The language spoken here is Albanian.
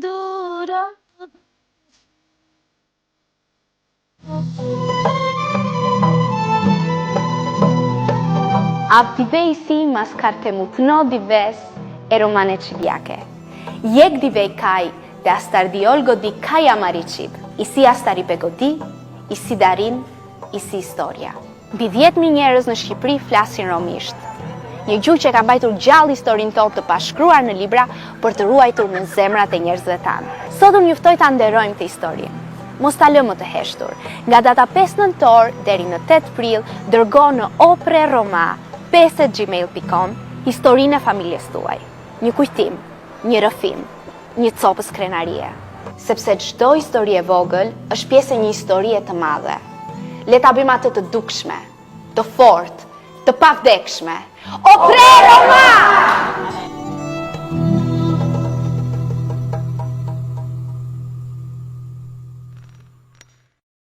dura. Avdivej si mas karte mu pno dives e romane qivjake. Jek divej kaj dhe astardi olgo di kaj amaricib, i si astari begodi, i si darin, i si historia. Mbi 10.000 njerëz në Shqipëri flasin romisht. Një gjuhë që ka mbajtur gjallë historinë tonë të pashkruar në libra për të ruajtur në zemrat e njerëzve tanë. Sot unë juftoj ta nderojmë këtë histori. Mos ta lëmë të heshtur. Nga data 5 nëntor deri në 8 prill, dërgo në opreroma@gmail.com historinë e familjes tuaj. Një kujtim, një rrëfim, një copës krenarie. Sepse çdo histori e vogël është pjesë e një historie të madhe. Le ta bëjmë atë të dukshme, të fortë, të pavdekshme. Opre Roma!